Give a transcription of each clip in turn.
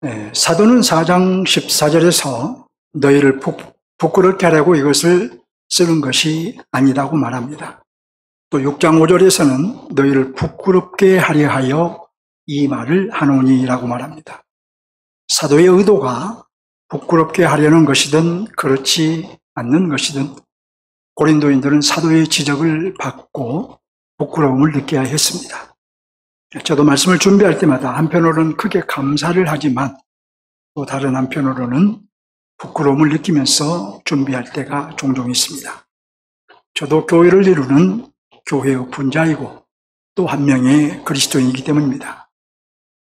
사도는 4장 14절에서 너희를 부끄럽게 하려고 이것을 쓰는 것이 아니라고 말합니다. 또 6장 5절에서는 너희를 부끄럽게 하려 하여 이 말을 하노니라고 말합니다. 사도의 의도가 부끄럽게 하려는 것이든 그렇지 않는 것이든 고린도인들은 사도의 지적을 받고 부끄러움을 느껴야 했습니다. 저도 말씀을 준비할 때마다 한편으로는 크게 감사를 하지만 또 다른 한편으로는 부끄러움을 느끼면서 준비할 때가 종종 있습니다. 저도 교회를 이루는 교회의 분자이고 또 한 명의 그리스도인이기 때문입니다.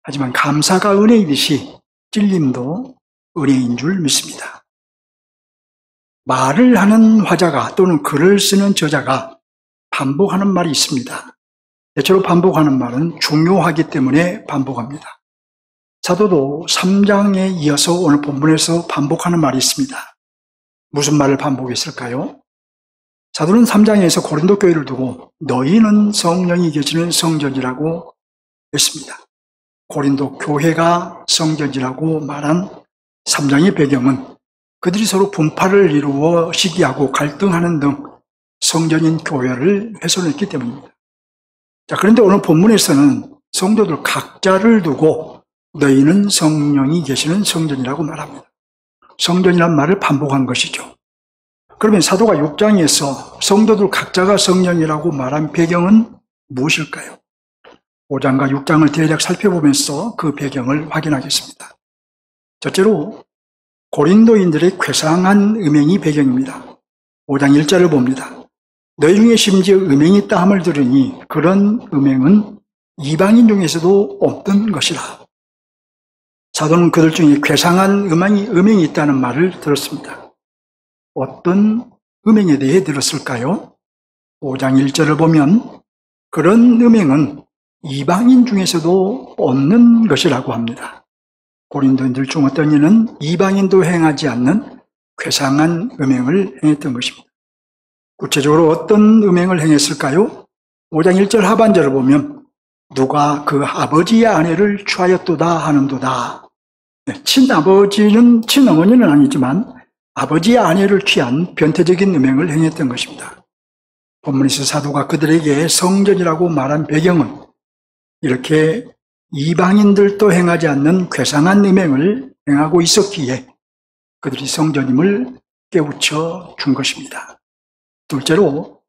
하지만 감사가 은혜이듯이 찔림도 은혜인 줄 믿습니다. 말을 하는 화자가 또는 글을 쓰는 저자가 반복하는 말이 있습니다. 대체로 반복하는 말은 중요하기 때문에 반복합니다. 사도도 3장에 이어서 오늘 본문에서 반복하는 말이 있습니다. 무슨 말을 반복했을까요? 사도는 3장에서 고린도 교회를 두고 너희는 성령이 계시는 성전이라고 했습니다. 고린도 교회가 성전이라고 말한 3장의 배경은 그들이 서로 분파를 이루어 시기하고 갈등하는 등 성전인 교회를 훼손했기 때문입니다. 자, 그런데 오늘 본문에서는 성도들 각자를 두고 너희는 성령이 계시는 성전이라고 말합니다. 성전이란 말을 반복한 것이죠. 그러면 사도가 6장에서 성도들 각자가 성령이라고 말한 배경은 무엇일까요? 5장과 6장을 대략 살펴보면서 그 배경을 확인하겠습니다. 첫째로 고린도인들의 괴상한 음행이 배경입니다. 5장 1절을 봅니다. 너희 중에 심지어 음행이 있다 함을 들으니 그런 음행은 이방인 중에서도 없던 것이라. 사도는 그들 중에 괴상한 음행이 있다는 말을 들었습니다. 어떤 음행에 대해 들었을까요? 5장 1절을 보면 그런 음행은 이방인 중에서도 없는 것이라고 합니다. 고린도인들 중 어떤 이는 이방인도 행하지 않는 괴상한 음행을 행했던 것입니다. 구체적으로 어떤 음행을 행했을까요? 5장 1절 하반절을 보면 누가 그 아버지의 아내를 취하였도다 하는도다. 친아버지는 친어머니는 아니지만 아버지의 아내를 취한 변태적인 음행을 행했던 것입니다. 본문에서 사도가 그들에게 성전이라고 말한 배경은 이렇게 이방인들도 행하지 않는 괴상한 음행을 행하고 있었기에 그들이 성전임을 깨우쳐 준 것입니다. 둘째로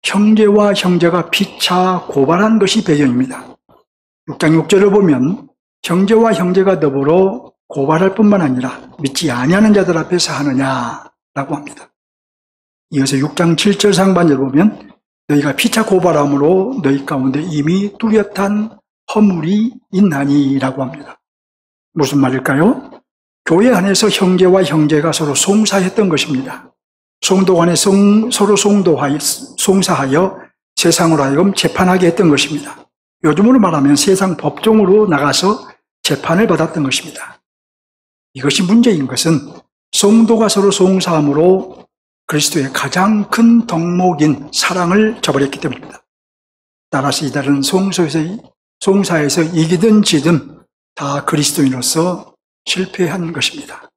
형제와 형제가 피차 고발한 것이 배경입니다. 6장 6절을 보면 형제와 형제가 더불어 고발할 뿐만 아니라 믿지 아니하는 자들 앞에서 하느냐라고 합니다. 이어서 6장 7절 상반절을 보면 너희가 피차 고발함으로 너희 가운데 이미 뚜렷한 허물이 있나니라고 합니다. 무슨 말일까요? 교회 안에서 형제와 형제가 서로 송사했던 것입니다. 성도 간에 서로 송사하여 세상으로 하여금 재판하게 했던 것입니다. 요즘으로 말하면 세상 법정으로 나가서 재판을 받았던 것입니다. 이것이 문제인 것은 성도가 서로 송사함으로 그리스도의 가장 큰 덕목인 사랑을 저버렸기 때문입니다. 따라서 이달은 송사에서 이기든 지든 다 그리스도인으로서 실패한 것입니다.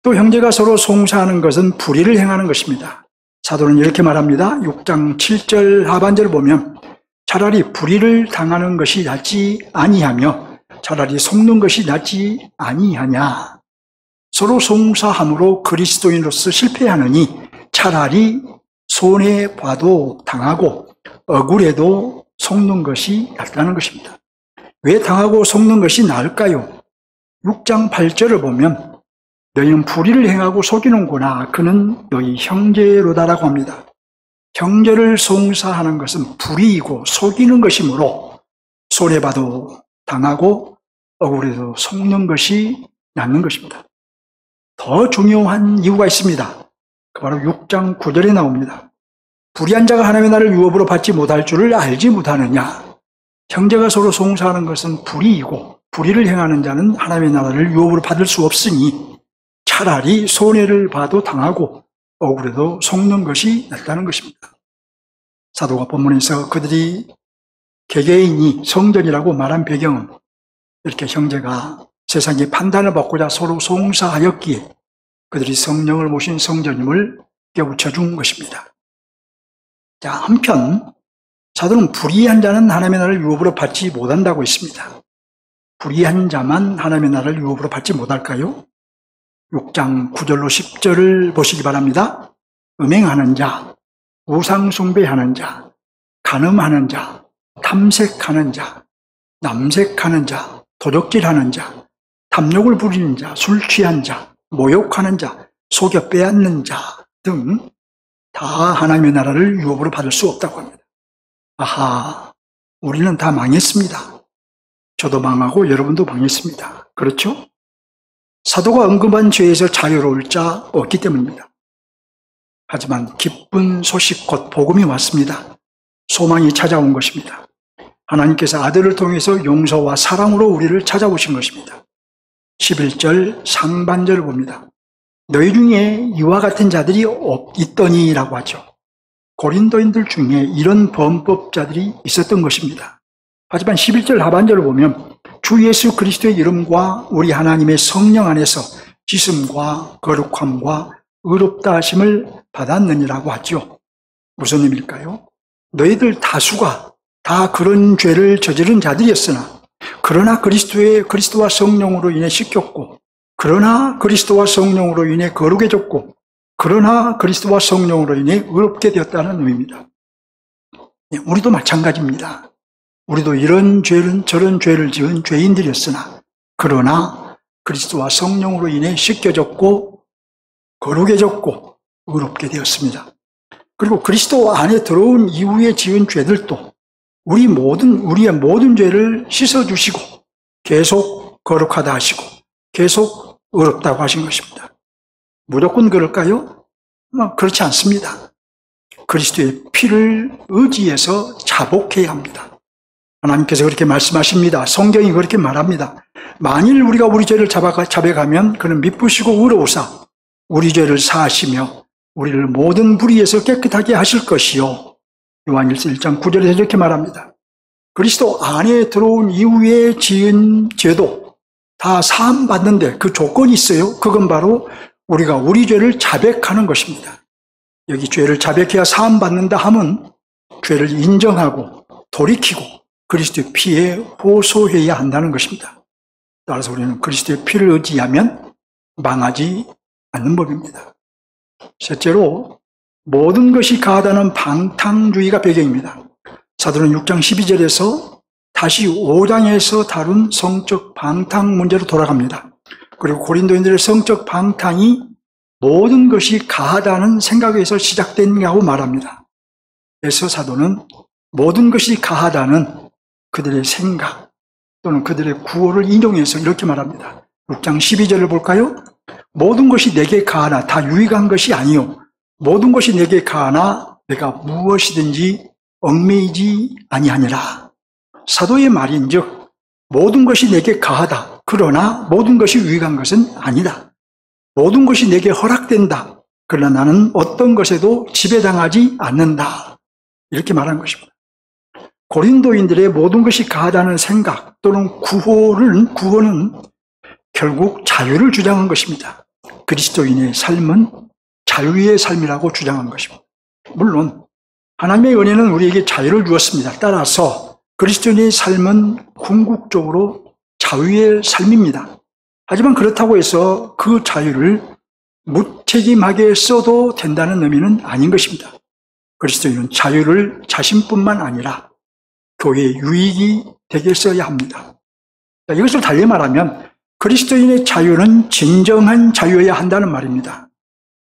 또 형제가 서로 송사하는 것은 불의를 행하는 것입니다. 사도는 이렇게 말합니다. 6장 7절 하반절을 보면 차라리 불의를 당하는 것이 낫지 아니하며 차라리 속는 것이 낫지 아니하냐. 서로 송사함으로 그리스도인으로서 실패하느니 차라리 손해봐도 당하고 억울해도 속는 것이 낫다는 것입니다. 왜 당하고 속는 것이 나을까요? 6장 8절을 보면 너희는 불의를 행하고 속이는구나. 그는 너희 형제로다라고 합니다. 형제를 송사하는 것은 불의이고 속이는 것이므로 손해봐도 당하고 억울해도 속는 것이 낫는 것입니다. 더 중요한 이유가 있습니다. 그 바로 6장 9절에 나옵니다. 불의한 자가 하나님의 나라를 유업으로 받지 못할 줄을 알지 못하느냐. 형제가 서로 송사하는 것은 불의이고 불의를 행하는 자는 하나님의 나라를 유업으로 받을 수 없으니 차라리 손해를 봐도 당하고 억울해도 속는 것이 낫다는 것입니다. 사도가 본문에서 그들이 개개인이 성전이라고 말한 배경은 이렇게 형제가 세상의 판단을 받고자 서로 송사하였기에 그들이 성령을 모신 성전임을 깨우쳐 준 것입니다. 자, 한편 사도는 불의한 자는 하나님의 나라를 유업으로 받지 못한다고 했습니다. 불의한 자만 하나님의 나라를 유업으로 받지 못할까요? 6장 9절로 10절을 보시기 바랍니다. 음행하는 자, 우상숭배하는 자, 간음하는 자, 탐색하는 자, 남색하는 자, 도적질하는 자, 탐욕을 부리는 자, 술 취한 자, 모욕하는 자, 속여 빼앗는 자 등 다 하나님의 나라를 유업으로 받을 수 없다고 합니다. 아하, 우리는 다 망했습니다. 저도 망하고 여러분도 망했습니다. 그렇죠? 사도가 언급한 죄에서 자유로울 자 없기 때문입니다. 하지만 기쁜 소식 곧 복음이 왔습니다. 소망이 찾아온 것입니다. 하나님께서 아들을 통해서 용서와 사랑으로 우리를 찾아오신 것입니다. 11절 상반절을 봅니다. 너희 중에 이와 같은 자들이 있더니라고 하죠. 고린도인들 중에 이런 범법자들이 있었던 것입니다. 하지만 11절 하반절을 보면 주 예수 그리스도의 이름과 우리 하나님의 성령 안에서 지음과 거룩함과 의롭다 하심을 받았느니라고 하죠. 무슨 의미일까요? 너희들 다수가 다 그런 죄를 저지른 자들이었으나 그러나 그리스도와 성령으로 인해 씻겼고 그러나 그리스도와 성령으로 인해 거룩해졌고 그러나 그리스도와 성령으로 인해 의롭게 되었다는 의미입니다. 우리도 마찬가지입니다. 우리도 이런 죄는 저런 죄를 지은 죄인들이었으나 그러나 그리스도와 성령으로 인해 씻겨졌고 거룩해졌고 의롭게 되었습니다. 그리고 그리스도 안에 들어온 이후에 지은 죄들도 우리의 모든 죄를 씻어주시고 계속 거룩하다 하시고 계속 의롭다고 하신 것입니다. 무조건 그럴까요? 그렇지 않습니다. 그리스도의 피를 의지해서 자복해야 합니다. 하나님께서 그렇게 말씀하십니다. 성경이 그렇게 말합니다. 만일 우리가 우리 죄를 자백하면 그는 미쁘시고 의로우사 우리 죄를 사하시며 우리를 모든 불의에서 깨끗하게 하실 것이요. 요한일서 1장 9절에서 이렇게 말합니다. 그리스도 안에 들어온 이후에 지은 죄도 다 사함 받는데 그 조건이 있어요. 그건 바로 우리가 우리 죄를 자백하는 것입니다. 여기 죄를 자백해야 사함 받는다 하면 죄를 인정하고 돌이키고 그리스도의 피에 호소해야 한다는 것입니다. 따라서 우리는 그리스도의 피를 의지하면 망하지 않는 법입니다. 셋째로 모든 것이 가하다는 방탕주의가 배경입니다. 사도는 6장 12절에서 다시 5장에서 다룬 성적 방탕 문제로 돌아갑니다. 그리고 고린도인들의 성적 방탕이 모든 것이 가하다는 생각에서 시작된다고 말합니다. 그래서 사도는 모든 것이 가하다는 그들의 생각 또는 그들의 구호를 인용해서 이렇게 말합니다. 6장 12절을 볼까요? 모든 것이 내게 가하나 다 유익한 것이 아니요 모든 것이 내게 가하나 내가 무엇이든지 얽매이지 아니하니라. 사도의 말인즉 모든 것이 내게 가하다. 그러나 모든 것이 유익한 것은 아니다. 모든 것이 내게 허락된다. 그러나 나는 어떤 것에도 지배당하지 않는다. 이렇게 말한 것입니다. 고린도인들의 모든 것이 가하다는 생각 또는 구호는 결국 자유를 주장한 것입니다. 그리스도인의 삶은 자유의 삶이라고 주장한 것입니다. 물론 하나님의 은혜는 우리에게 자유를 주었습니다. 따라서 그리스도인의 삶은 궁극적으로 자유의 삶입니다. 하지만 그렇다고 해서 그 자유를 무책임하게 써도 된다는 의미는 아닌 것입니다. 그리스도인은 자유를 자신뿐만 아니라 교회의 유익이 되게 써야 합니다. 이것을 달리 말하면 그리스도인의 자유는 진정한 자유여야 한다는 말입니다.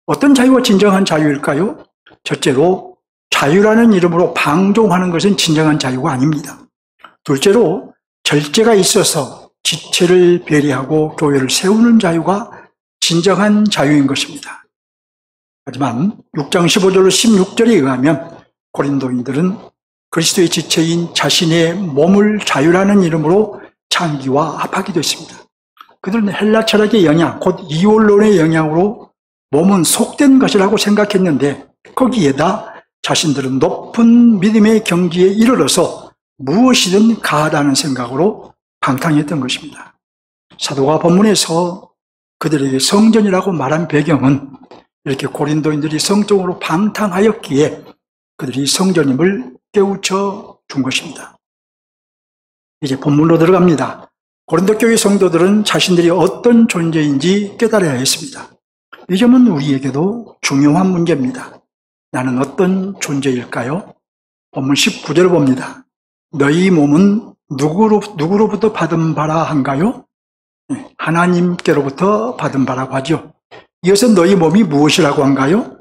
어떤 자유가 진정한 자유일까요? 첫째로 자유라는 이름으로 방종하는 것은 진정한 자유가 아닙니다. 둘째로 절제가 있어서 지체를 배려하고 교회를 세우는 자유가 진정한 자유인 것입니다. 하지만 6장 15절로 16절에 의하면 고린도인들은 그리스도의 지체인 자신의 몸을 자유라는 이름으로 창기와 합하기도 했습니다. 그들은 헬라 철학의 영향, 곧 이원론의 영향으로 몸은 속된 것이라고 생각했는데 거기에다 자신들은 높은 믿음의 경지에 이르러서 무엇이든 가하다는 생각으로 방탕했던 것입니다. 사도가 본문에서 그들에게 성전이라고 말한 배경은 이렇게 고린도인들이 성적으로 방탕하였기에 그들이 성전임을 깨우쳐 준 것입니다. 이제 본문으로 들어갑니다. 고린도 교회 성도들은 자신들이 어떤 존재인지 깨달아야 했습니다. 이 점은 우리에게도 중요한 문제입니다. 나는 어떤 존재일까요? 본문 19절을 봅니다. 너희 몸은 누구로부터 받은 바라 한가요? 하나님께로부터 받은 바라고 하죠. 이어서 너희 몸이 무엇이라고 한가요?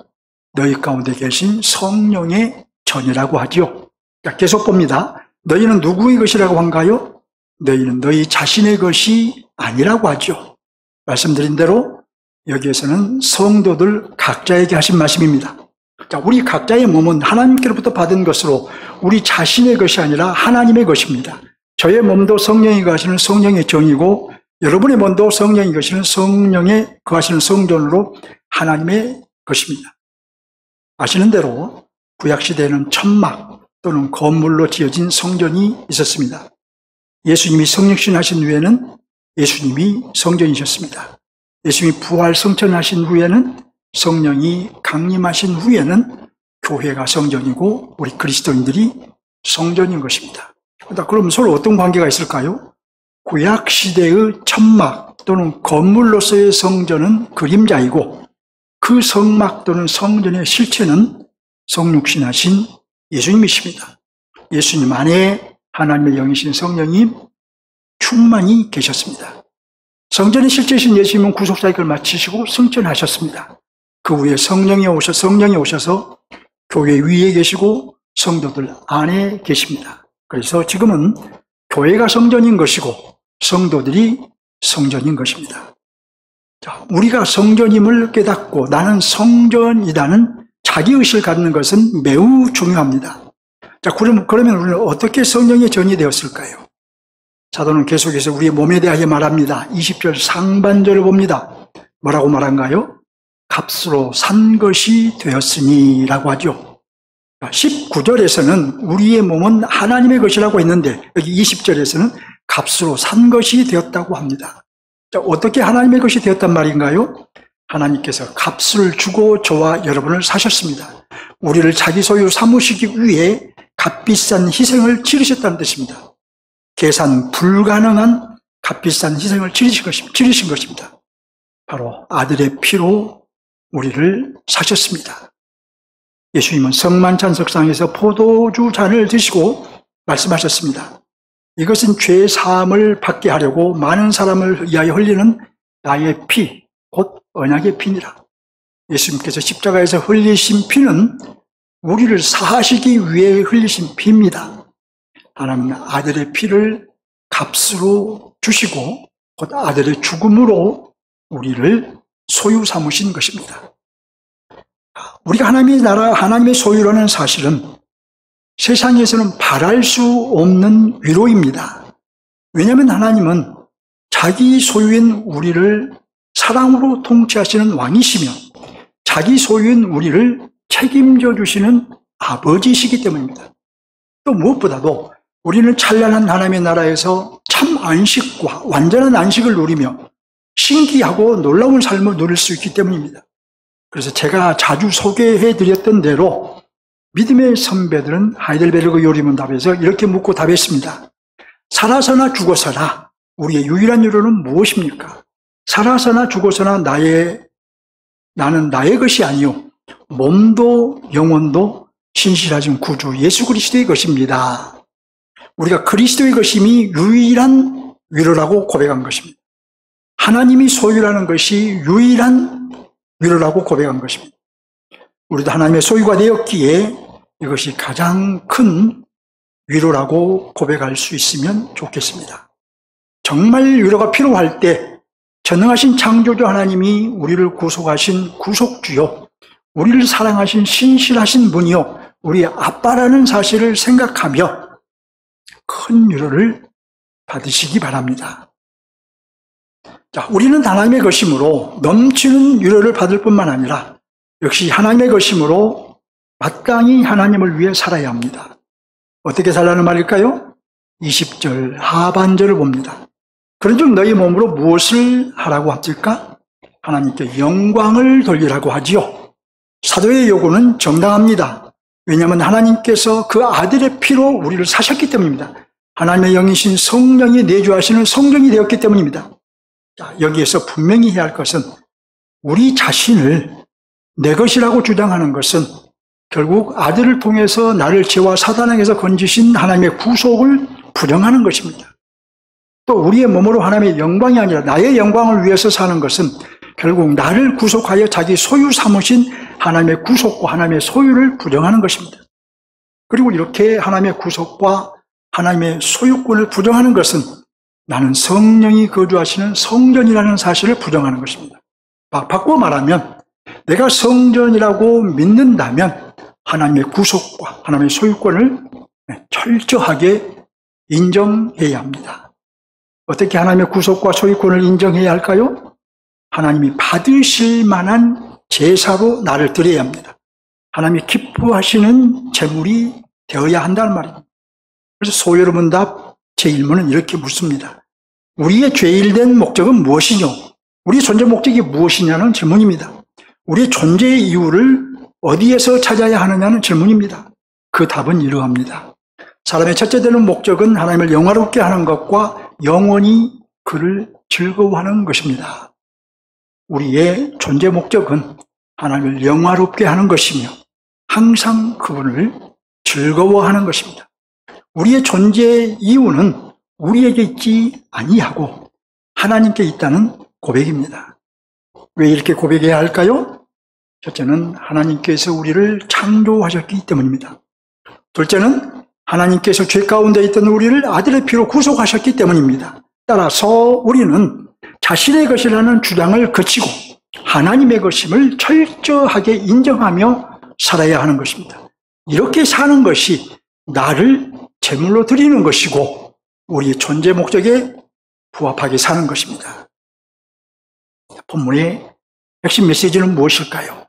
너희 가운데 계신 성령의 전이라고 하죠. 계속 봅니다. 너희는 누구의 것이라고 한가요? 너희는 너희 자신의 것이 아니라고 하죠. 말씀드린 대로 여기에서는 성도들 각자에게 하신 말씀입니다. 자, 우리 각자의 몸은 하나님께로부터 받은 것으로 우리 자신의 것이 아니라 하나님의 것입니다. 저의 몸도 성령이 거하시는 성령의 정이고 여러분의 몸도 성령이 거하시는 성령의 거하시는 성전으로 하나님의 것입니다. 아시는 대로 구약시대에는 천막 또는 건물로 지어진 성전이 있었습니다. 예수님이 성육신하신 후에는 예수님이 성전이셨습니다. 예수님이 부활 성천하신 후에는 성령이 강림하신 후에는 교회가 성전이고 우리 그리스도인들이 성전인 것입니다. 그럼 서로 어떤 관계가 있을까요? 구약시대의 천막 또는 건물로서의 성전은 그림자이고 그 성막 또는 성전의 실체는 성육신하신 예수님이십니다. 예수님 안에 하나님의 영이신 성령이 충만히 계셨습니다. 성전의 실제이신 예수님은 구속사역을 마치시고 승천하셨습니다. 그 후에 성령이 오셔서 교회 위에 계시고 성도들 안에 계십니다. 그래서 지금은 교회가 성전인 것이고 성도들이 성전인 것입니다. 자, 우리가 성전임을 깨닫고 나는 성전이라는 자기의식을 갖는 것은 매우 중요합니다. 자, 그러면 우리는 어떻게 성령의 전이 되었을까요? 사도는 계속해서 우리의 몸에 대하여 말합니다. 20절 상반절을 봅니다. 뭐라고 말한가요? 값으로 산 것이 되었으니 라고 하죠. 19절에서는 우리의 몸은 하나님의 것이라고 했는데 여기 20절에서는 값으로 산 것이 되었다고 합니다. 자, 어떻게 하나님의 것이 되었단 말인가요? 하나님께서 값을 주고 저와 여러분을 사셨습니다. 우리를 자기 소유 삼으시기 위해 값비싼 희생을 치르셨다는 뜻입니다. 계산 불가능한 값비싼 희생을 치르신 것입니다. 바로 아들의 피로 우리를 사셨습니다. 예수님은 성만찬석상에서 포도주 잔을 드시고 말씀하셨습니다. 이것은 죄 사함을 받게 하려고 많은 사람을 위하여 흘리는 나의 피, 곧 언약의 피니라. 예수님께서 십자가에서 흘리신 피는 우리를 사하시기 위해 흘리신 피입니다. 하나님은 아들의 피를 값으로 주시고 곧 아들의 죽음으로 우리를 소유 삼으신 것입니다. 우리가 하나님의 나라, 하나님의 소유라는 사실은 세상에서는 바랄 수 없는 위로입니다. 왜냐하면 하나님은 자기 소유인 우리를 사랑으로 통치하시는 왕이시며 자기 소유인 우리를 책임져 주시는 아버지시기 때문입니다. 또 무엇보다도 우리는 찬란한 하나님의 나라에서 참 안식과 완전한 안식을 누리며 신기하고 놀라운 삶을 누릴 수 있기 때문입니다. 그래서 제가 자주 소개해드렸던 대로 믿음의 선배들은 하이델베르그 요리문답에서 이렇게 묻고 답했습니다. 살아서나 죽어서나 우리의 유일한 위로는 무엇입니까? 살아서나 죽어서나 나는 나의 것이 아니요 몸도 영혼도 신실하신 구주 예수 그리스도의 것입니다. 우리가 그리스도의 것임이 유일한 위로라고 고백한 것입니다. 하나님이 소유라는 것이 유일한 위로라고 고백한 것입니다. 우리도 하나님의 소유가 되었기에 이것이 가장 큰 위로라고 고백할 수 있으면 좋겠습니다. 정말 위로가 필요할 때 전능하신 창조주 하나님이 우리를 구속하신 구속주요, 우리를 사랑하신 신실하신 분이요 우리의 아빠라는 사실을 생각하며 큰 위로를 받으시기 바랍니다. 자, 우리는 하나님의 것이므로 넘치는 위로를 받을 뿐만 아니라 역시 하나님의 것이므로 마땅히 하나님을 위해 살아야 합니다. 어떻게 살라는 말일까요? 20절 하반절을 봅니다. 그런즉 너희 몸으로 무엇을 하라고 합니까? 하나님께 영광을 돌리라고 하지요. 사도의 요구는 정당합니다. 왜냐하면 하나님께서 그 아들의 피로 우리를 사셨기 때문입니다. 하나님의 영이신 성령이 내주하시는 성령이 되었기 때문입니다. 자, 여기에서 분명히 해야 할 것은 우리 자신을 내 것이라고 주장하는 것은 결국 아들을 통해서 나를 죄와 사단에게서 건지신 하나님의 구속을 부정하는 것입니다. 또 우리의 몸으로 하나님의 영광이 아니라 나의 영광을 위해서 사는 것은 결국 나를 구속하여 자기 소유 삼으신 하나님의 구속과 하나님의 소유를 부정하는 것입니다. 그리고 이렇게 하나님의 구속과 하나님의 소유권을 부정하는 것은 나는 성령이 거주하시는 성전이라는 사실을 부정하는 것입니다. 바꾸어 말하면 내가 성전이라고 믿는다면 하나님의 구속과 하나님의 소유권을 철저하게 인정해야 합니다. 어떻게 하나님의 구속과 소유권을 인정해야 할까요? 하나님이 받으실 만한 제사로 나를 드려야 합니다. 하나님이 기뻐하시는 제물이 되어야 한다는 말입니다. 그래서 소여러문답 제1문은 이렇게 묻습니다. 우리의 죄일된 목적은 무엇이뇨? 우리의 존재 목적이 무엇이냐는 질문입니다. 우리의 존재의 이유를 어디에서 찾아야 하느냐는 질문입니다. 그 답은 이러합니다. 사람의 첫째 되는 목적은 하나님을 영화롭게 하는 것과 영원히 그를 즐거워하는 것입니다. 우리의 존재 목적은 하나님을 영화롭게 하는 것이며 항상 그분을 즐거워하는 것입니다. 우리의 존재의 이유는 우리에게 있지 아니하고 하나님께 있다는 고백입니다. 왜 이렇게 고백해야 할까요? 첫째는 하나님께서 우리를 창조하셨기 때문입니다. 둘째는 하나님께서 죄 가운데 있던 우리를 아들의 피로 구속하셨기 때문입니다. 따라서 우리는 자신의 것이라는 주장을 거치고 하나님의 것임을 철저하게 인정하며 살아야 하는 것입니다. 이렇게 사는 것이 나를 제물로 드리는 것이고 우리의 존재 목적에 부합하게 사는 것입니다. 본문의 핵심 메시지는 무엇일까요?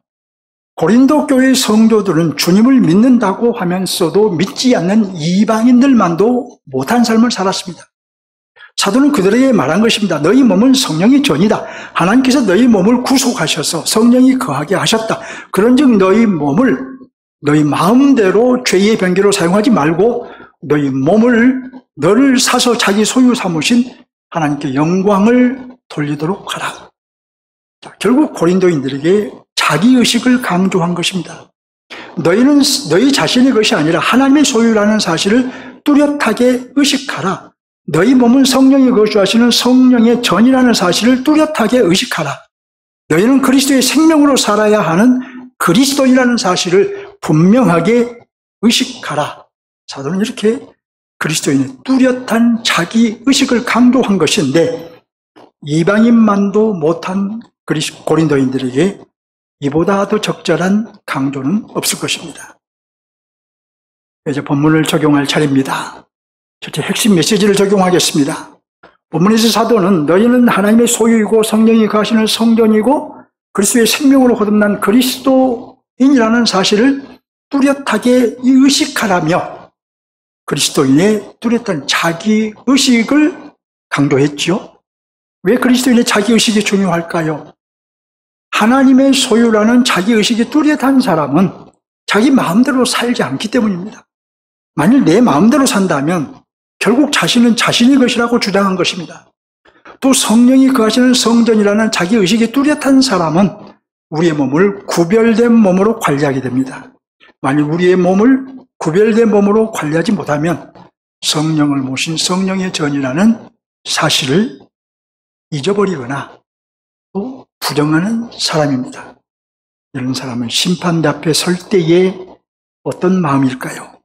고린도 교회 성도들은 주님을 믿는다고 하면서도 믿지 않는 이방인들만도 못한 삶을 살았습니다. 사도는 그들에게 말한 것입니다. 너희 몸은 성령의 전이다. 하나님께서 너희 몸을 구속하셔서 성령이 거하게 하셨다. 그런즉 너희 몸을 너희 마음대로 죄의 변기로 사용하지 말고 너희 몸을 너를 사서 자기 소유 삼으신 하나님께 영광을 돌리도록 하라. 자, 결국 고린도인들에게 자기의식을 강조한 것입니다. 너희는 너희 자신의 것이 아니라 하나님의 소유라는 사실을 뚜렷하게 의식하라. 너희 몸은 성령이 거주하시는 성령의 전이라는 사실을 뚜렷하게 의식하라. 너희는 그리스도의 생명으로 살아야 하는 그리스도인이라는 사실을 분명하게 의식하라. 사도는 이렇게 그리스도인의 뚜렷한 자기의식을 강조한 것인데 이방인만도 못한 고린도인들에게 이보다 더 적절한 강조는 없을 것입니다. 이제 본문을 적용할 차례입니다. 첫째 핵심 메시지를 적용하겠습니다. 본문에서 사도는 너희는 하나님의 소유이고 성령이 거하시는 성전이고 그리스도의 생명으로 거듭난 그리스도인이라는 사실을 뚜렷하게 의식하라며 그리스도인의 뚜렷한 자기의식을 강조했지요. 왜 그리스도인의 자기의식이 중요할까요? 하나님의 소유라는 자기의식이 뚜렷한 사람은 자기 마음대로 살지 않기 때문입니다. 만일 내 마음대로 산다면 결국 자신은 자신의 것이라고 주장한 것입니다. 또 성령이 거하시는 성전이라는 자기의식이 뚜렷한 사람은 우리의 몸을 구별된 몸으로 관리하게 됩니다. 만일 우리의 몸을 구별된 몸으로 관리하지 못하면 성령을 모신 성령의 전이라는 사실을 잊어버리거나 또 부정하는 사람입니다. 이런 사람은 심판대 앞에 설 때에 어떤 마음일까요?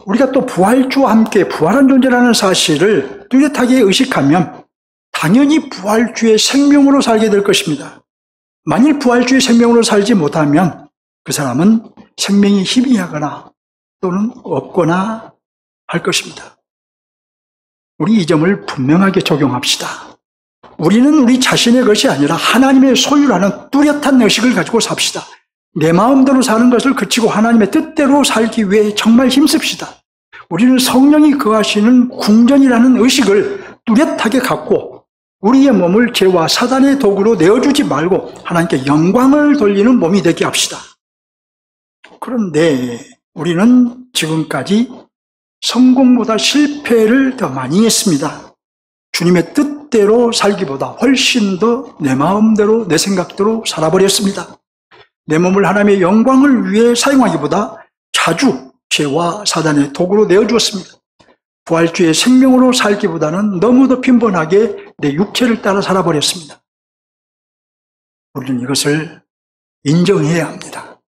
우리가 또 부활주와 함께 부활한 존재라는 사실을 뚜렷하게 의식하면 당연히 부활주의 생명으로 살게 될 것입니다. 만일 부활주의 생명으로 살지 못하면 그 사람은 생명이 희미하거나 또는 없거나 할 것입니다. 우리 이 점을 분명하게 적용합시다. 우리는 우리 자신의 것이 아니라 하나님의 소유라는 뚜렷한 의식을 가지고 삽시다. 내 마음대로 사는 것을 그치고 하나님의 뜻대로 살기 위해 정말 힘씁시다. 우리는 성령이 거하시는 궁전이라는 의식을 뚜렷하게 갖고 우리의 몸을 죄와 사단의 도구로 내어주지 말고 하나님께 영광을 돌리는 몸이 되게 합시다. 그런데 우리는 지금까지 성공보다 실패를 더 많이 했습니다. 주님의 뜻대로 살기보다 훨씬 더 내 마음대로 내 생각대로 살아버렸습니다. 내 몸을 하나님의 영광을 위해 사용하기보다 자주 죄와 사단의 도구로 내어주었습니다. 부활주의 생명으로 살기보다는 너무도 빈번하게 내 육체를 따라 살아버렸습니다. 우리는 이것을 인정해야 합니다.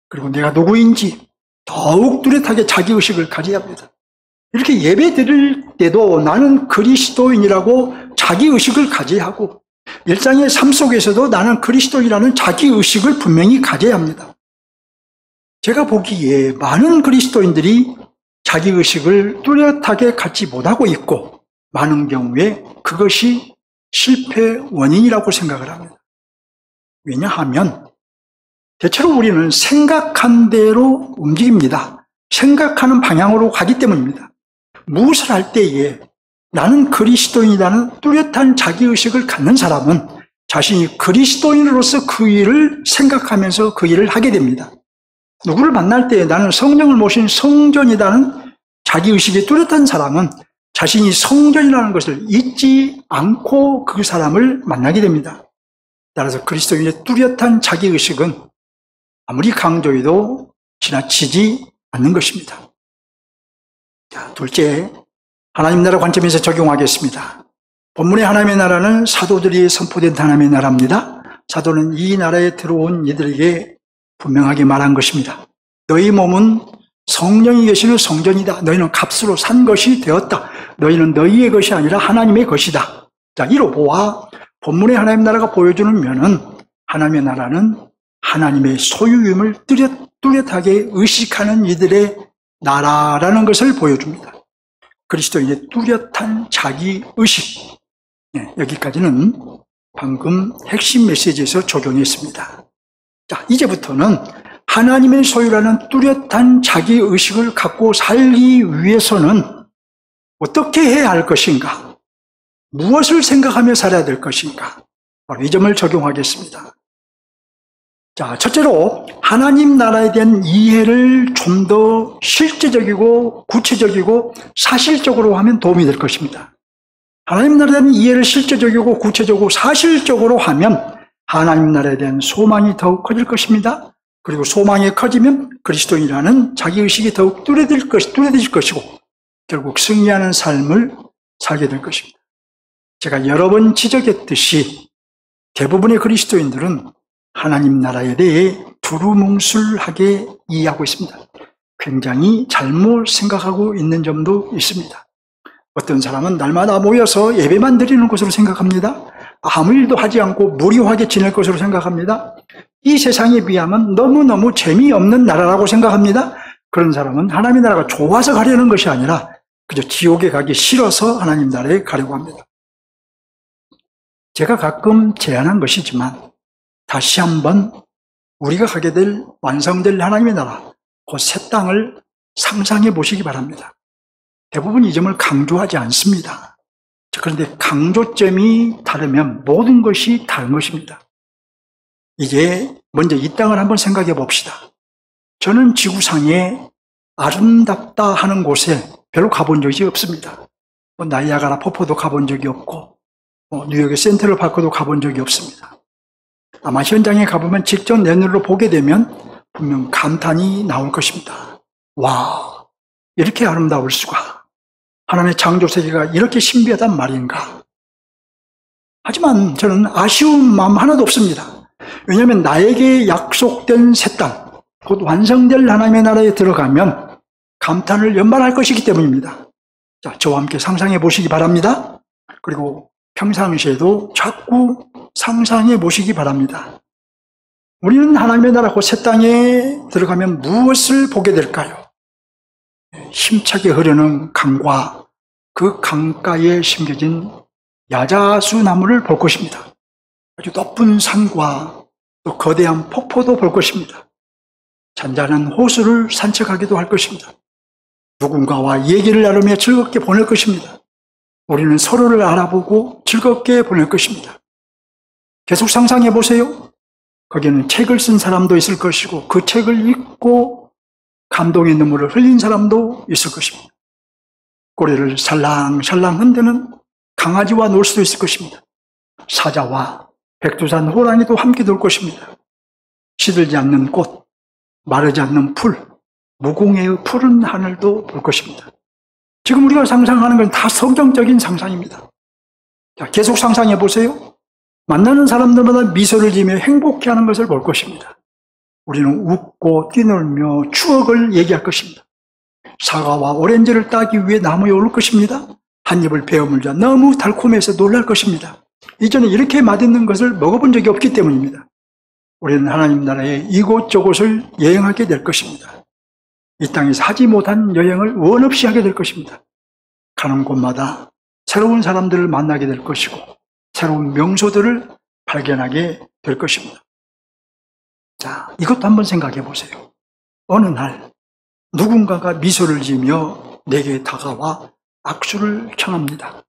그리고 내가 누구인지 더욱 뚜렷하게 자기의식을 가져야 합니다. 이렇게 예배 드릴 때도 나는 그리스도인이라고 자기의식을 가져야 하고 일상의 삶 속에서도 나는 그리스도인이라는 자기의식을 분명히 가져야 합니다. 제가 보기에 많은 그리스도인들이 자기의식을 뚜렷하게 갖지 못하고 있고 많은 경우에 그것이 실패 원인이라고 생각을 합니다. 왜냐하면 대체로 우리는 생각한 대로 움직입니다. 생각하는 방향으로 가기 때문입니다. 무엇을 할 때에 나는 그리스도인이라는 뚜렷한 자기의식을 갖는 사람은 자신이 그리스도인으로서 그 일을 생각하면서 그 일을 하게 됩니다. 누구를 만날 때 나는 성령을 모신 성전이라는 자기의식이 뚜렷한 사람은 자신이 성전이라는 것을 잊지 않고 그 사람을 만나게 됩니다. 따라서 그리스도인의 뚜렷한 자기의식은 아무리 강조해도 지나치지 않는 것입니다. 자, 둘째, 하나님 나라 관점에서 적용하겠습니다. 본문의 하나님의 나라는 사도들이 선포된 하나님의 나라입니다. 사도는 이 나라에 들어온 이들에게 분명하게 말한 것입니다. 너희 몸은 성령이 계시는 성전이다. 너희는 값으로 산 것이 되었다. 너희는 너희의 것이 아니라 하나님의 것이다. 자, 이로 보아 본문의 하나님 나라가 보여주는 면은 하나님의 나라는 하나님의 소유임을 뚜렷하게 의식하는 이들의 나라라는 것을 보여줍니다. 그리스도인의 뚜렷한 자기의식. 여기까지는 방금 핵심 메시지에서 적용했습니다. 자, 이제부터는 하나님의 소유라는 뚜렷한 자기의식을 갖고 살기 위해서는 어떻게 해야 할 것인가? 무엇을 생각하며 살아야 될 것인가? 바로 이 점을 적용하겠습니다. 자, 첫째로 하나님 나라에 대한 이해를 좀 더 실제적이고 구체적이고 사실적으로 하면 도움이 될 것입니다. 하나님 나라에 대한 이해를 실제적이고 구체적이고 사실적으로 하면 하나님 나라에 대한 소망이 더욱 커질 것입니다. 그리고 소망이 커지면 그리스도인이라는 자기의식이 더욱 뚜렷해질 것이고 결국 승리하는 삶을 살게 될 것입니다. 제가 여러 번 지적했듯이 대부분의 그리스도인들은 하나님 나라에 대해 두루뭉술하게 이해하고 있습니다. 굉장히 잘못 생각하고 있는 점도 있습니다. 어떤 사람은 날마다 모여서 예배만 드리는 것으로 생각합니다. 아무 일도 하지 않고 무료하게 지낼 것으로 생각합니다. 이 세상에 비하면 너무너무 재미없는 나라라고 생각합니다. 그런 사람은 하나님 나라가 좋아서 가려는 것이 아니라 그저 지옥에 가기 싫어서 하나님 나라에 가려고 합니다. 제가 가끔 제안한 것이지만 다시 한번 우리가 가게 될 완성될 하나님의 나라, 그 새 땅을 상상해 보시기 바랍니다. 대부분 이 점을 강조하지 않습니다. 그런데 강조점이 다르면 모든 것이 다른 것입니다. 이제 먼저 이 땅을 한번 생각해 봅시다. 저는 지구상에 아름답다 하는 곳에 별로 가본 적이 없습니다. 나이아가라 폭포도 가본 적이 없고 뉴욕의 센트럴 파크도 가본 적이 없습니다. 아마 현장에 가보면 직접 내 눈으로 보게 되면 분명 감탄이 나올 것입니다. 와, 이렇게 아름다울 수가. 하나님의 창조세계가 이렇게 신비하단 말인가. 하지만 저는 아쉬운 마음 하나도 없습니다. 왜냐하면 나에게 약속된 새 땅, 곧 완성될 하나님의 나라에 들어가면 감탄을 연발할 것이기 때문입니다. 자, 저와 함께 상상해 보시기 바랍니다. 그리고 평상시에도 자꾸 상상해 보시기 바랍니다. 우리는 하나님의 나라 그 새 땅에 들어가면 무엇을 보게 될까요? 힘차게 흐르는 강과 그 강가에 심겨진 야자수 나무를 볼 것입니다. 아주 높은 산과 또 거대한 폭포도 볼 것입니다. 잔잔한 호수를 산책하기도 할 것입니다. 누군가와 얘기를 나누며 즐겁게 보낼 것입니다. 우리는 서로를 알아보고 즐겁게 보낼 것입니다. 계속 상상해 보세요. 거기는 책을 쓴 사람도 있을 것이고 그 책을 읽고 감동의 눈물을 흘린 사람도 있을 것입니다. 꼬리를 살랑살랑 흔드는 강아지와 놀 수도 있을 것입니다. 사자와 백두산 호랑이도 함께 놀 것입니다. 시들지 않는 꽃, 마르지 않는 풀, 무궁의 푸른 하늘도 볼 것입니다. 지금 우리가 상상하는 건 다 성경적인 상상입니다. 자, 계속 상상해 보세요. 만나는 사람들마다 미소를 지으며 행복해하는 것을 볼 것입니다. 우리는 웃고 뛰놀며 추억을 얘기할 것입니다. 사과와 오렌지를 따기 위해 나무에 오를 것입니다. 한 입을 베어물자 너무 달콤해서 놀랄 것입니다. 이전에 이렇게 맛있는 것을 먹어본 적이 없기 때문입니다. 우리는 하나님 나라의 이곳저곳을 여행하게 될 것입니다. 이 땅에서 하지 못한 여행을 원 없이 하게 될 것입니다. 가는 곳마다 새로운 사람들을 만나게 될 것이고 새로운 명소들을 발견하게 될 것입니다. 자, 이것도 한번 생각해 보세요. 어느 날 누군가가 미소를 지으며 내게 다가와 악수를 청합니다.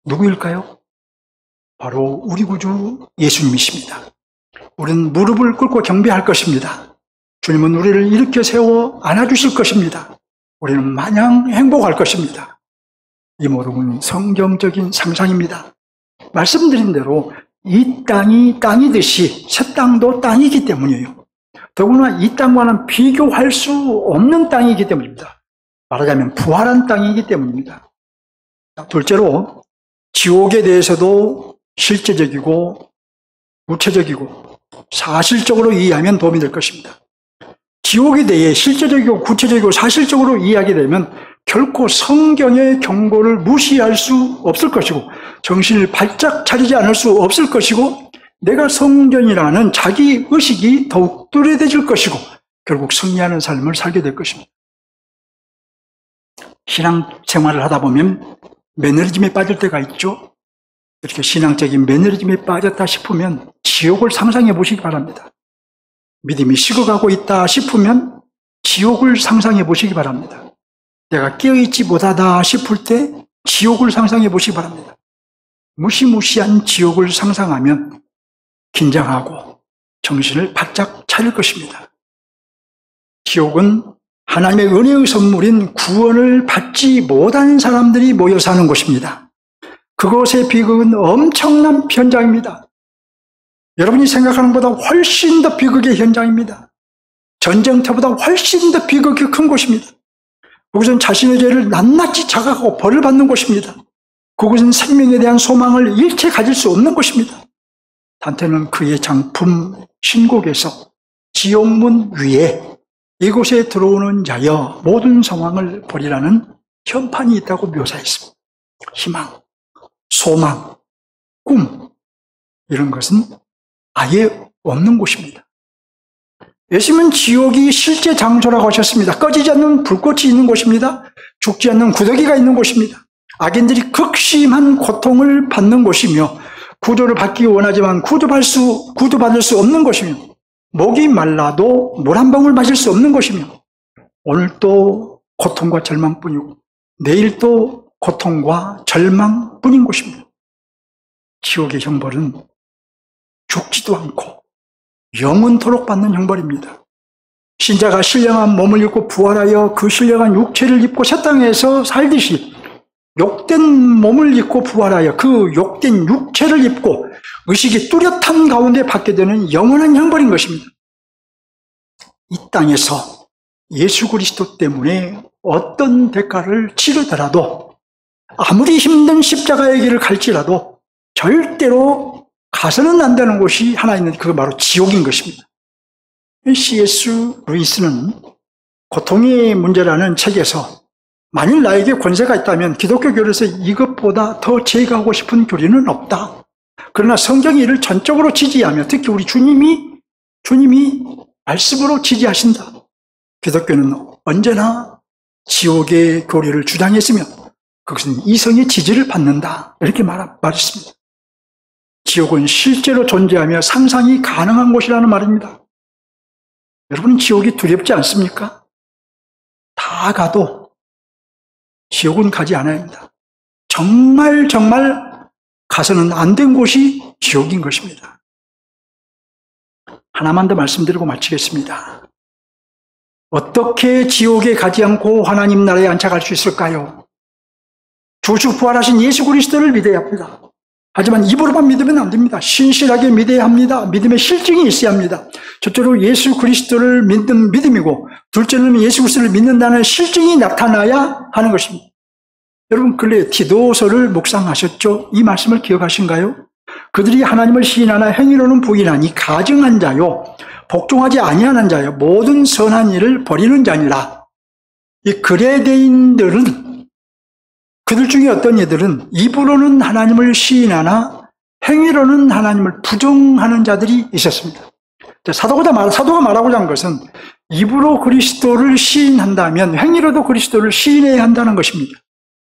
누구일까요? 바로 우리 구주 예수님이십니다. 우리는 무릎을 꿇고 경배할 것입니다. 주님은 우리를 일으켜 세워 안아주실 것입니다. 우리는 마냥 행복할 것입니다. 이 모든 성경적인 상상입니다. 말씀드린 대로 이 땅이 땅이듯이 새 땅도 땅이기 때문이에요. 더구나 이 땅과는 비교할 수 없는 땅이기 때문입니다. 말하자면 부활한 땅이기 때문입니다. 둘째로 지옥에 대해서도 실제적이고 구체적이고 사실적으로 이해하면 도움이 될 것입니다. 지옥에 대해 실제적이고 구체적이고 사실적으로 이해하게 되면 결코 성경의 경고를 무시할 수 없을 것이고 정신을 바짝 차리지 않을 수 없을 것이고 내가 성전이라는 자기 의식이 더욱 뚜렷해질 것이고 결국 승리하는 삶을 살게 될 것입니다. 신앙생활을 하다 보면 매너리즘에 빠질 때가 있죠. 이렇게 신앙적인 매너리즘에 빠졌다 싶으면 지옥을 상상해 보시기 바랍니다. 믿음이 식어가고 있다 싶으면 지옥을 상상해 보시기 바랍니다. 내가 깨어있지 못하다 싶을 때 지옥을 상상해 보시기 바랍니다. 무시무시한 지옥을 상상하면 긴장하고 정신을 바짝 차릴 것입니다. 지옥은 하나님의 은혜의 선물인 구원을 받지 못한 사람들이 모여 사는 곳입니다. 그곳의 비극은 엄청난 현장입니다. 여러분이 생각하는 것보다 훨씬 더 비극의 현장입니다. 전쟁터보다 훨씬 더 비극이 큰 곳입니다. 그곳은 자신의 죄를 낱낱이 자각하고 벌을 받는 곳입니다. 그곳은 생명에 대한 소망을 일체 가질 수 없는 곳입니다. 단테는 그의 장품 신곡에서 지옥문 위에 이곳에 들어오는 자여 모든 상황을 버리라는 현판이 있다고 묘사했습니다. 희망, 소망, 꿈 이런 것은 아예 없는 곳입니다. 예수님은 지옥이 실제 장소라고 하셨습니다. 꺼지지 않는 불꽃이 있는 곳입니다. 죽지 않는 구더기가 있는 곳입니다. 악인들이 극심한 고통을 받는 곳이며 구조를 받기 원하지만 구조받을 수 없는 곳이며 목이 말라도 물 한 방울 마실 수 없는 곳이며 오늘도 고통과 절망뿐이고 내일도 고통과 절망뿐인 곳입니다. 지옥의 형벌은 죽지도 않고 영원토록 받는 형벌입니다. 신자가 신령한 몸을 입고 부활하여 그 신령한 육체를 입고 새 땅에서 살듯이 욕된 몸을 입고 부활하여 그 욕된 육체를 입고 의식이 뚜렷한 가운데 받게 되는 영원한 형벌인 것입니다. 이 땅에서 예수 그리스도 때문에 어떤 대가를 치르더라도 아무리 힘든 십자가의 길을 갈지라도 절대로 가서는 안 되는 곳이 하나 있는데 그게 바로 지옥인 것입니다. C.S. 루이스는 고통의 문제라는 책에서 만일 나에게 권세가 있다면 기독교 교리에서 이것보다 더 제거하고 싶은 교리는 없다. 그러나 성경이 이를 전적으로 지지하며 특히 우리 주님이 말씀으로 지지하신다. 기독교는 언제나 지옥의 교리를 주장했으며 그것은 이성의 지지를 받는다. 이렇게 말했습니다. 지옥은 실제로 존재하며 상상이 가능한 곳이라는 말입니다. 여러분은 지옥이 두렵지 않습니까? 다 가도 지옥은 가지 않아야 합니다. 정말 가서는 안 된 곳이 지옥인 것입니다. 하나만 더 말씀드리고 마치겠습니다. 어떻게 지옥에 가지 않고 하나님 나라에 안착할 수 있을까요? 주시고 부활하신 예수 그리스도를 믿어야 합니다. 하지만 입으로만 믿으면 안 됩니다. 신실하게 믿어야 합니다. 믿음의 실증이 있어야 합니다. 첫째로 예수 그리스도를 믿는 믿음이고, 둘째는 예수 그리스도를 믿는다는 실증이 나타나야 하는 것입니다. 여러분, 근래 디도서를 묵상하셨죠? 이 말씀을 기억하신가요? 그들이 하나님을 시인하나 행위로는 부인하니 가증한 자요, 복종하지 아니하는 자요, 모든 선한 일을 버리는 자니라. 이 그레데인들은, 그들 중에 어떤 이들은 입으로는 하나님을 시인하나 행위로는 하나님을 부정하는 자들이 있었습니다. 사도가 말하고자 하는 것은 입으로 그리스도를 시인한다면 행위로도 그리스도를 시인해야 한다는 것입니다.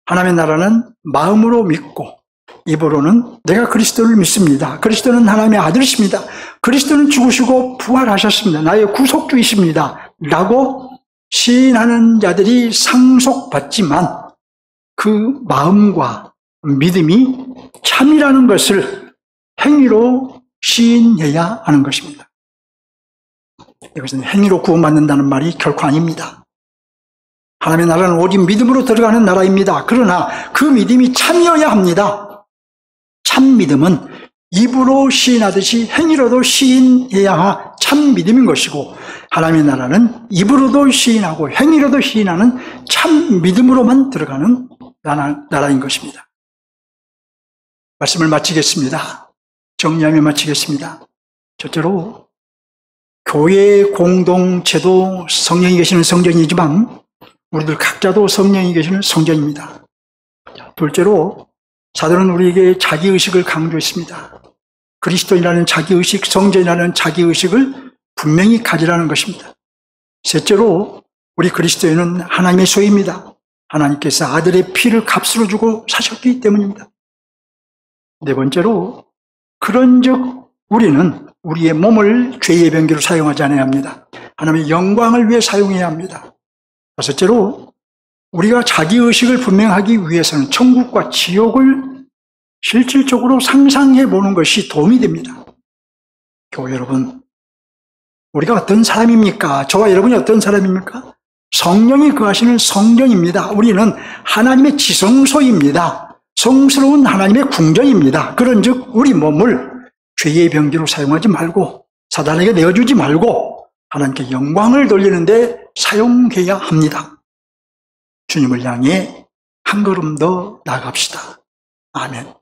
하나님의 나라는 마음으로 믿고 입으로는 내가 그리스도를 믿습니다. 그리스도는 하나님의 아들이십니다. 그리스도는 죽으시고 부활하셨습니다. 나의 구속주이십니다. 라고 시인하는 자들이 상속받지만 그 마음과 믿음이 참이라는 것을 행위로 시인해야 하는 것입니다. 이것은 행위로 구원받는다는 말이 결코 아닙니다. 하나님의 나라는 오직 믿음으로 들어가는 나라입니다. 그러나 그 믿음이 참이어야 합니다. 참 믿음은 입으로 시인하듯이 행위로도 시인해야 참 믿음인 것이고, 하나님의 나라는 입으로도 시인하고 행위로도 시인하는 참 믿음으로만 들어가는 나라인 것입니다. 말씀을 마치겠습니다. 정리하며 마치겠습니다. 첫째로 교회 공동체도 성령이 계시는 성전이지만 우리들 각자도 성령이 계시는 성전입니다. 둘째로 사도는 우리에게 자기의식을 강조했습니다. 그리스도인이라는 자기의식, 성전이라는 자기의식을 분명히 가지라는 것입니다. 셋째로 우리 그리스도인은 하나님의 소유입니다. 하나님께서 아들의 피를 값으로 주고 사셨기 때문입니다. 네 번째로 그런즉 우리는 우리의 몸을 죄의 병기로 사용하지 않아야 합니다. 하나님의 영광을 위해 사용해야 합니다. 다섯째로 우리가 자기의식을 분명하기 위해서는 천국과 지옥을 실질적으로 상상해 보는 것이 도움이 됩니다. 교회 여러분, 우리가 어떤 사람입니까? 저와 여러분이 어떤 사람입니까? 성령이 거하시는 성전입니다. 우리는 하나님의 지성소입니다. 성스러운 하나님의 궁전입니다. 그런즉 우리 몸을 죄의 병기로 사용하지 말고 사단에게 내어주지 말고 하나님께 영광을 돌리는데 사용해야 합니다. 주님을 향해 한 걸음 더 나아갑시다. 아멘.